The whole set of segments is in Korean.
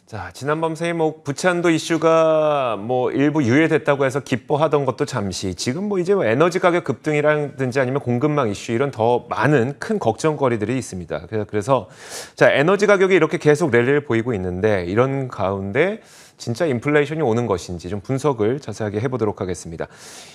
자, 지난 밤사이 부채한도 이슈가 일부 유예됐다고 해서 기뻐하던 것도 잠시, 지금 이제 에너지 가격 급등이라든지 아니면 공급망 이슈, 이런 더 많은 큰 걱정거리들이 있습니다. 그래서 자, 에너지 가격이 이렇게 계속 랠리를 보이고 있는데, 이런 가운데 진짜 인플레이션이 오는 것인지 좀 분석을 자세하게 해보도록 하겠습니다.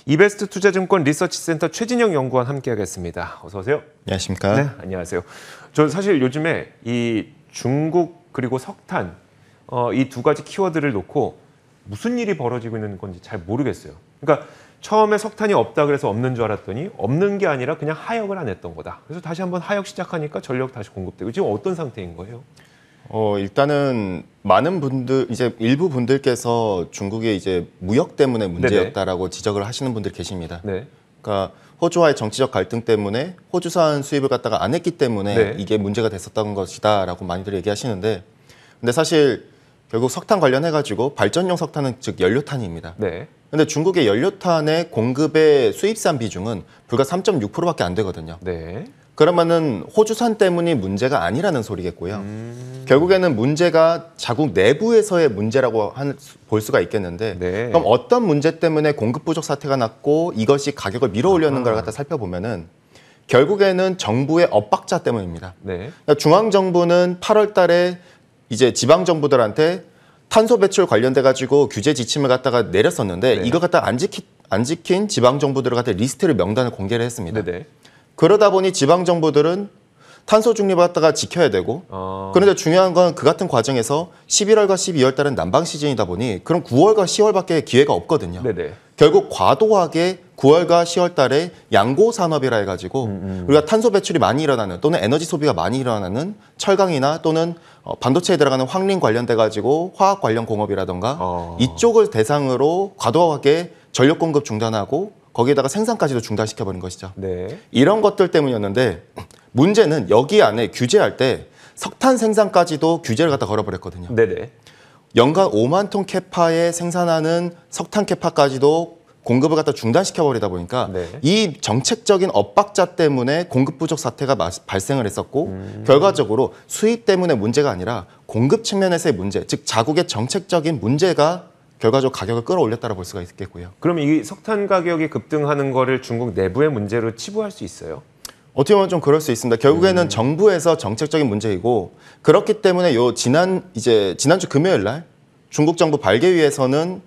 이베스트 투자증권 리서치센터 최진영 연구원 함께하겠습니다. 어서 오세요. 안녕하십니까? 네, 안녕하세요. 저 사실 요즘에 이 중국 그리고 석탄, 이 두 가지 키워드를 놓고 무슨 일이 벌어지고 있는 건지 잘 모르겠어요. 그러니까 처음에 석탄이 없다 그래서 없는 줄 알았더니 없는 게 아니라 그냥 하역을 안 했던 거다. 그래서 다시 한번 하역 시작하니까 전력 다시 공급되고, 지금 어떤 상태인 거예요? 일단은 많은 분들, 이제 일부 분들께서 중국의 이제 무역 때문에 문제였다라고 네네. 지적을 하시는 분들 계십니다. 네. 그러니까 호주와의 정치적 갈등 때문에 호주산 수입을 갖다가 안 했기 때문에 네. 이게 문제가 됐었던 것이다라고 많이들 얘기하시는데, 근데 사실 결국 석탄 관련해가지고 발전용 석탄은 즉 연료탄입니다. 네. 근데 중국의 연료탄의 공급의 수입산 비중은 불과 3.6%밖에 안 되거든요. 네. 그러면은 호주산 때문이 문제가 아니라는 소리겠고요. 결국에는 문제가 자국 내부에서의 문제라고 볼 수가 있겠는데, 네. 그럼 어떤 문제 때문에 공급 부족 사태가 났고 이것이 가격을 밀어올렸는 걸 갖다 살펴보면은 결국에는 정부의 엇박자 때문입니다. 네. 그러니까 중앙 정부는 8월 달에 이제 지방 정부들한테 탄소 배출 관련돼 가지고 규제 지침을 갖다가 내렸었는데 네. 이거 갖다가 안 지킨 지방 정부들을 갖다 리스트를 명단을 공개를 했습니다. 네. 그러다 보니 지방 정부들은 탄소 중립을 갖다가 지켜야 되고 그런데 중요한 건 그 같은 과정에서 11월과 12월 달은 난방 시즌이다 보니 그럼 9월과 10월밖에 기회가 없거든요. 네네. 결국 과도하게 9월과 10월 달에 양고 산업이라 해가지고 우리가 탄소 배출이 많이 일어나는 또는 에너지 소비가 많이 일어나는 철강이나 또는 반도체에 들어가는 황림 관련돼 가지고 화학 관련 공업이라던가 이쪽을 대상으로 과도하게 전력 공급 중단하고 거기에다가 생산까지도 중단시켜버린 것이죠. 네. 이런 것들 때문이었는데 문제는 여기 안에 규제할 때 석탄 생산까지도 규제를 갖다 걸어버렸거든요. 네네. 연간 5만 톤 캐파에 생산하는 석탄 캐파까지도 공급을 갖다 중단시켜버리다 보니까 네. 이 정책적인 엇박자 때문에 공급 부족 사태가 발생을 했었고 결과적으로 수입 때문에 문제가 아니라 공급 측면에서의 문제, 즉 자국의 정책적인 문제가 결과적으로 가격을 끌어올렸다고 볼 수가 있겠고요. 그럼 이 석탄 가격이 급등하는 거를 중국 내부의 문제로 치부할 수 있어요? 어떻게 보면 좀 그럴 수 있습니다. 결국에는 정부에서 정책적인 문제이고, 그렇기 때문에 지난주 금요일 날 중국 정부 발개위에서는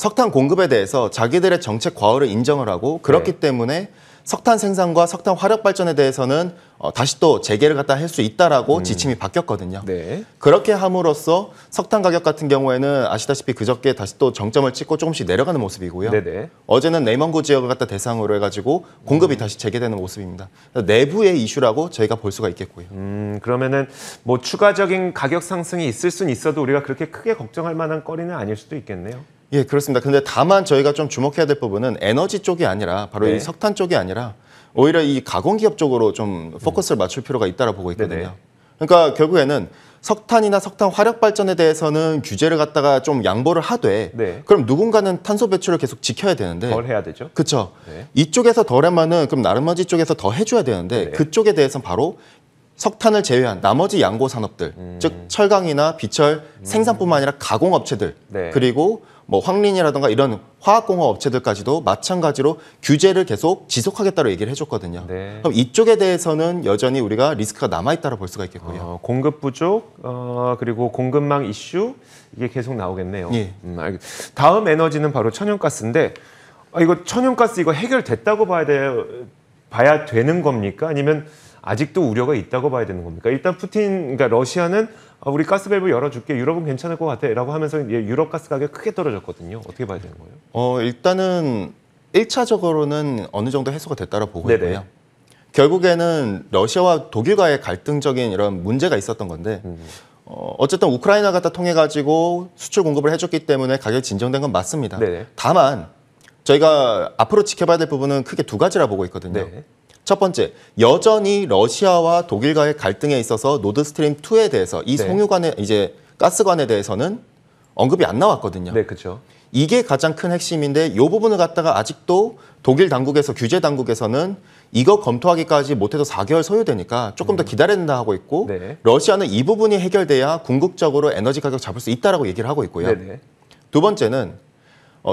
석탄 공급에 대해서 자기들의 정책 과오를 인정을 하고, 그렇기 네. 때문에 석탄 생산과 석탄 화력 발전에 대해서는 다시 또 재개를 갖다 할 수 있다라고 지침이 바뀌었거든요. 네. 그렇게 함으로써 석탄 가격 같은 경우에는 아시다시피 그저께 다시 또 정점을 찍고 조금씩 내려가는 모습이고요. 네네. 어제는 내먼구 지역을 갖다 대상으로 해가지고 공급이 다시 재개되는 모습입니다. 내부의 이슈라고 저희가 볼 수가 있겠고요. 그러면은 추가적인 가격 상승이 있을 수는 있어도 우리가 그렇게 크게 걱정할 만한 거리는 아닐 수도 있겠네요. 예, 그렇습니다. 근데 다만 저희가 좀 주목해야 될 부분은 에너지 쪽이 아니라 바로 네. 이 석탄 쪽이 아니라 오히려 이 가공기업 쪽으로 좀 포커스를 맞출 필요가 있다고 보고 있거든요. 네네. 그러니까 결국에는 석탄이나 석탄 화력 발전에 대해서는 규제를 갖다가 좀 양보를 하되 네. 그럼 누군가는 탄소 배출을 계속 지켜야 되는데 덜 해야 되죠. 그렇죠. 네. 이쪽에서 덜 하면은 그럼 나머지 쪽에서 더 해줘야 되는데 네. 그쪽에 대해서는 바로 석탄을 제외한 나머지 양고 산업들, 즉 철강이나 비철 생산뿐만 아니라 가공업체들 네. 그리고 황린이라든가 이런 화학공업 업체들까지도 마찬가지로 규제를 계속 지속하겠다고 얘기를 해줬거든요. 네. 그럼 이쪽에 대해서는 여전히 우리가 리스크가 남아있다고 볼 수가 있겠고요. 공급 부족, 그리고 공급망 이슈, 이게 계속 나오겠네요. 예. 다음 에너지는 바로 천연가스인데, 이거 천연가스 이거 해결됐다고 봐야 되는 겁니까? 아니면 아직도 우려가 있다고 봐야 되는 겁니까? 일단 그러니까 러시아는 우리 가스밸브 열어줄게, 유럽은 괜찮을 것 같아 라고 하면서 유럽 가스 가격이 크게 떨어졌거든요. 어떻게 봐야 되는 거예요? 일단은 1차적으로는 어느 정도 해소가 됐다고 보고 있고요. 결국에는 러시아와 독일과의 갈등적인 이런 문제가 있었던 건데 어쨌든 우크라이나 갖다 통해 가지고 수출 공급을 해줬기 때문에 가격이 진정된 건 맞습니다. 네네. 다만 저희가 앞으로 지켜봐야 될 부분은 크게 두 가지라 보고 있거든요. 네. 첫 번째, 여전히 러시아와 독일과의 갈등에 있어서 노드스트림 2에 대해서 이 송유관의 이제 가스관에 대해서는 언급이 안 나왔거든요. 네, 그렇죠. 이게 가장 큰 핵심인데 이 부분을 갖다가 아직도 독일 당국에서 규제 당국에서는 이거 검토하기까지 못해도 4개월 소요되니까 조금 더 기다려야 된다 하고 있고 네. 러시아는 이 부분이 해결돼야 궁극적으로 에너지 가격 잡을 수 있다라고 얘기를 하고 있고요. 네네. 두 번째는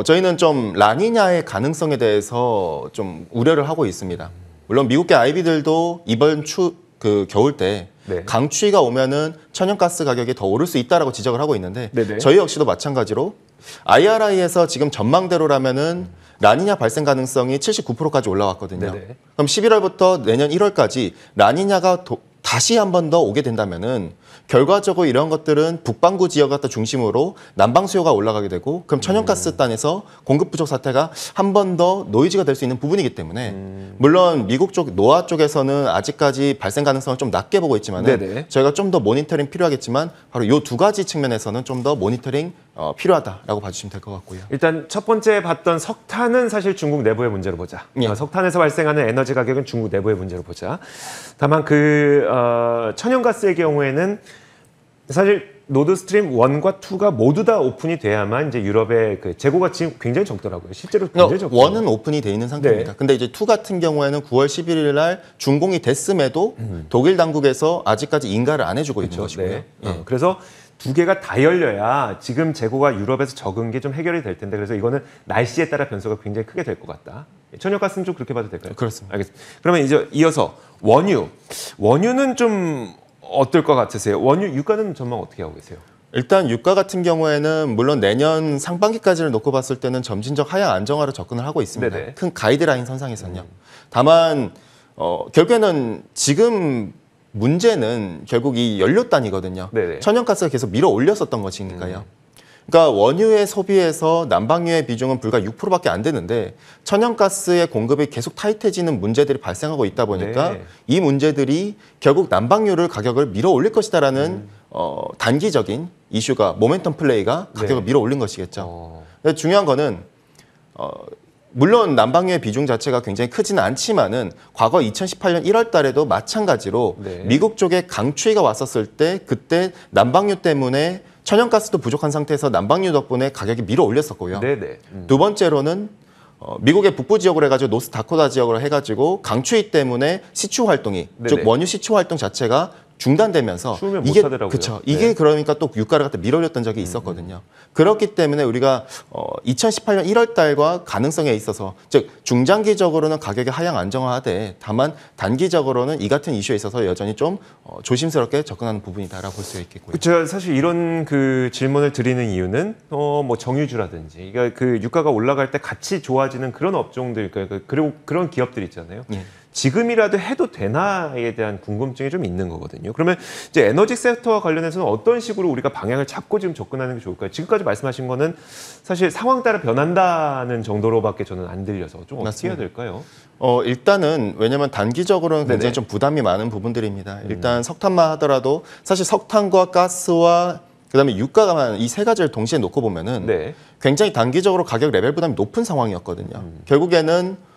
저희는 좀 라니냐의 가능성에 대해서 좀 우려를 하고 있습니다. 물론 미국계 아이비들도 이번 겨울 때 네. 강추위가 오면은 천연가스 가격이 더 오를 수 있다라고 지적을 하고 있는데 네네. 저희 역시도 마찬가지로 IRI에서 지금 전망대로라면은 라니냐 발생 가능성이 79%까지 올라왔거든요. 네네. 그럼 11월부터 내년 1월까지 라니냐가 다시 한 번 더 오게 된다면은 결과적으로 이런 것들은 북반구 지역 갖다 중심으로 난방 수요가 올라가게 되고 그럼 천연가스단에서 공급 부족 사태가 한 번 더 노이즈가 될 수 있는 부분이기 때문에 물론 미국 쪽 노아 쪽에서는 아직까지 발생 가능성을 좀 낮게 보고 있지만은 네네. 저희가 좀 더 모니터링 필요하겠지만 바로 이 두 가지 측면에서는 좀 더 모니터링 필요하다라고 봐주시면 될 것 같고요. 일단 첫 번째 봤던 석탄은 사실 중국 내부의 문제로 보자. 예. 석탄에서 발생하는 에너지 가격은 중국 내부의 문제로 보자. 다만 천연가스의 경우에는 사실 노드스트림 1과 2가 모두 다 오픈이 돼야만 이제 유럽의 그 재고가 지금 굉장히 적더라고요. 실제로 굉장히 적고. 1은 오픈이 돼 있는 상태입니다. 네. 근데 이제 2 같은 경우에는 9월 11일 날 준공이 됐음에도 독일 당국에서 아직까지 인가를 안 해주고 있는 것이고요. 네. 예. 그래서 두 개가 다 열려야 지금 재고가 유럽에서 적은 게 좀 해결이 될 텐데 그래서 이거는 날씨에 따라 변수가 굉장히 크게 될 것 같다. 천연가스는 좀 그렇게 봐도 될까요? 그렇습니다. 알겠습니다. 그러면 이제 이어서 원유는 좀 어떨 것 같으세요? 원유 유가는 전망 어떻게 하고 계세요? 일단 유가 같은 경우에는 물론 내년 상반기까지를 놓고 봤을 때는 점진적 하향 안정화로 접근을 하고 있습니다. 네네. 큰 가이드라인 선상에서는요. 다만 결국에는 지금 문제는 결국 이 연료단이거든요. 네네. 천연가스가 계속 밀어 올렸었던 것이니까요. 그러니까 원유의 소비에서 난방유의 비중은 불과 6%밖에 안 되는데 천연가스의 공급이 계속 타이트해지는 문제들이 발생하고 있다 보니까 네. 이 문제들이 결국 난방유를 가격을 밀어 올릴 것이다라는 단기적인 이슈가 모멘텀 플레이가 가격을 네. 밀어 올린 것이겠죠. 근데 중요한 거는 물론 난방유의 비중 자체가 굉장히 크지는 않지만은 과거 2018년 1월 달에도 마찬가지로 네. 미국 쪽에 강추위가 왔었을 때 그때 난방유 때문에 천연가스도 부족한 상태에서 난방유 덕분에 가격이 밀어 올렸었고요. 네네. 두 번째로는 미국의 북부 지역으로 해가지고 노스다코타 지역으로 해가지고 강추위 때문에 시추 활동이 네네. 즉 원유 시추 활동 자체가 중단되면서 추우면 못 이게 하더라고요. 그렇죠. 네. 이게 그러니까 또 유가를 갖다 밀어올렸던 적이 있었거든요. 그렇기 때문에 우리가 2018년 1월 달과 가능성에 있어서 즉 중장기적으로는 가격이 하향 안정화하되 다만 단기적으로는 이 같은 이슈에 있어서 여전히 좀 조심스럽게 접근하는 부분이다라고 볼 수 있겠고요. 제가 사실 이런 그 질문을 드리는 이유는 뭐 정유주라든지 그러니까 그 유가가 올라갈 때 같이 좋아지는 그런 업종들 그리고 그런 기업들 있잖아요. 예. 지금이라도 해도 되나에 대한 궁금증이 좀 있는 거거든요. 그러면 이제 에너지 섹터와 관련해서는 어떤 식으로 우리가 방향을 잡고 지금 접근하는 게 좋을까요? 지금까지 말씀하신 거는 사실 상황 따라 변한다는 정도로밖에 저는 안 들려서 좀 어떻게 맞습니다. 해야 될까요? 일단은 왜냐면 단기적으로는 굉장히 네네. 좀 부담이 많은 부분들입니다. 일단 석탄만 하더라도 사실 석탄과 가스와 그다음에 유가만 이 세 가지를 동시에 놓고 보면은 네. 굉장히 단기적으로 가격 레벨 부담이 높은 상황이었거든요. 결국에는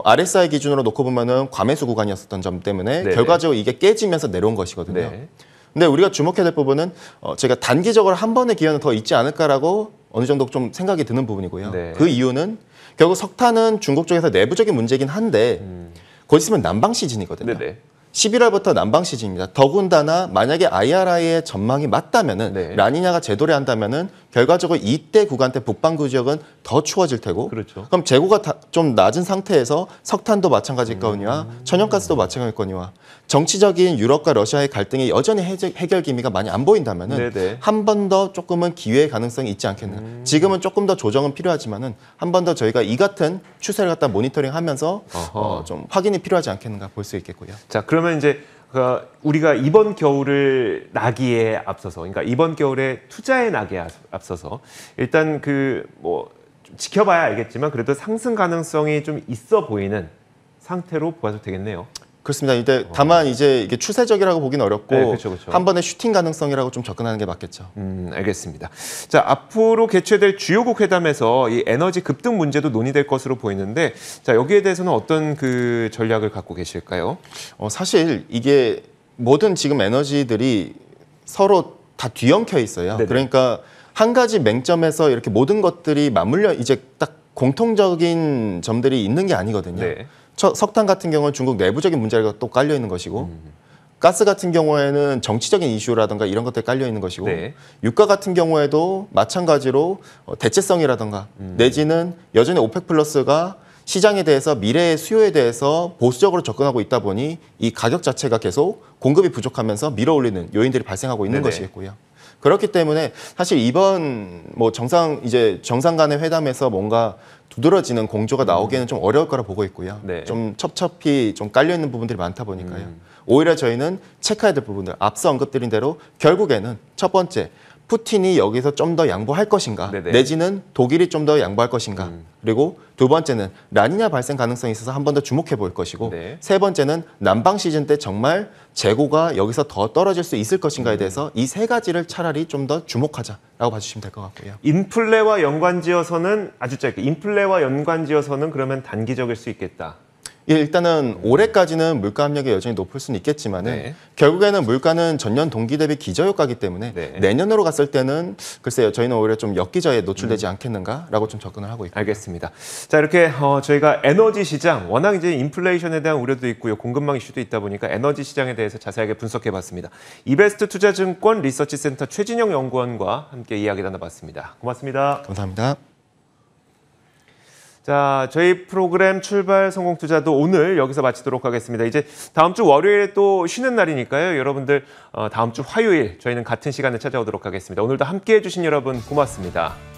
RSI 기준으로 놓고 보면은 과매수 구간이었었던 점 때문에 네네. 결과적으로 이게 깨지면서 내려온 것이거든요. 네. 근데 우리가 주목해야 될 부분은 제가 단기적으로 한 번의 기회는 더 있지 않을까라고 어느 정도 좀 생각이 드는 부분이고요. 네. 그 이유는 결국 석탄은 중국 쪽에서 내부적인 문제긴 한데 곧 있으면 난방 시즌이거든요. 네네. 11월부터 난방 시즌입니다. 더군다나 만약에 IRI의 전망이 맞다면은 네. 라니냐가 제도를 한다면은 결과적으로 이때 구간대 북반구 지역은 더 추워질 테고 그렇죠. 그럼 재고가 좀 낮은 상태에서 석탄도 마찬가지일 거니와 천연가스도 마찬가지일 거니와 정치적인 유럽과 러시아의 갈등이 여전히 해결 기미가 많이 안 보인다면은 네네. 한 번 더 조금은 기회의 가능성이 있지 않겠나. 지금은 조금 더 조정은 필요하지만은 한 번 더 저희가 이 같은 추세를 갖다 모니터링하면서 좀 확인이 필요하지 않겠는가 볼 수 있겠고요. 자, 그러면 이제 우리가 이번 겨울을 나기에 앞서서, 그러니까 이번 겨울에 투자에 나기에 앞서서 일단 좀 지켜봐야 알겠지만 그래도 상승 가능성이 좀 있어 보이는 상태로 보아도 되겠네요. 그렇습니다. 이제 다만 이제 이게 추세적이라고 보기는 어렵고 네, 그렇죠. 한 번에 슈팅 가능성이라고 좀 접근하는 게 맞겠죠. 알겠습니다. 자, 앞으로 개최될 주요국 회담에서 이 에너지 급등 문제도 논의될 것으로 보이는데, 자, 여기에 대해서는 어떤 그 전략을 갖고 계실까요? 사실 이게 모든 지금 에너지들이 서로 다 뒤엉켜 있어요. 네네. 그러니까 한 가지 맹점에서 이렇게 모든 것들이 맞물려 이제 딱 공통적인 점들이 있는 게 아니거든요. 네. 석탄 같은 경우는 중국 내부적인 문제가 또 깔려 있는 것이고 가스 같은 경우에는 정치적인 이슈라든가 이런 것들이 깔려 있는 것이고 네. 유가 같은 경우에도 마찬가지로 대체성이라든가 내지는 여전히 오펙 플러스가 시장에 대해서 미래의 수요에 대해서 보수적으로 접근하고 있다 보니 이 가격 자체가 계속 공급이 부족하면서 밀어올리는 요인들이 발생하고 있는 네네. 것이겠고요. 그렇기 때문에 사실 이번 뭐 정상 간의 회담에서 뭔가 두드러지는 공조가 나오기에는 좀 어려울 거라 보고 있고요. 네. 좀 첩첩히 좀 깔려 있는 부분들이 많다 보니까요. 오히려 저희는 체크해야 될 부분들, 앞서 언급드린 대로 결국에는 첫 번째 푸틴이 여기서 좀 더 양보할 것인가, 네네. 내지는 독일이 좀 더 양보할 것인가. 그리고 두 번째는 라니냐 발생 가능성이 있어서 한 번 더 주목해 볼 것이고 네. 세 번째는 난방 시즌 때 정말 재고가 여기서 더 떨어질 수 있을 것인가에 대해서 이 세 가지를 차라리 좀 더 주목하자라고 봐주시면 될 것 같고요. 인플레와 연관지어서는 아주 짧게 인플레와 연관지어서는 그러면 단기적일 수 있겠다. 예, 일단은 올해까지는 물가 압력이 여전히 높을 수는 있겠지만은 네. 결국에는 물가는 전년 동기 대비 기저효과이기 때문에 네. 내년으로 갔을 때는 글쎄요, 저희는 오히려 좀 역기저에 노출되지 않겠는가라고 좀 접근을 하고 있고. 알겠습니다. 자, 이렇게 저희가 에너지 시장, 워낙 이제 인플레이션에 대한 우려도 있고요, 공급망 이슈도 있다 보니까 에너지 시장에 대해서 자세하게 분석해봤습니다. 이베스트 투자증권 리서치센터 최진영 연구원과 함께 이야기 나눠봤습니다. 고맙습니다. 감사합니다. 자, 저희 프로그램 출발 성공 투자도 오늘 여기서 마치도록 하겠습니다. 이제 다음 주 월요일에 또 쉬는 날이니까요. 여러분들 다음 주 화요일 저희는 같은 시간에 찾아오도록 하겠습니다. 오늘도 함께해 주신 여러분 고맙습니다.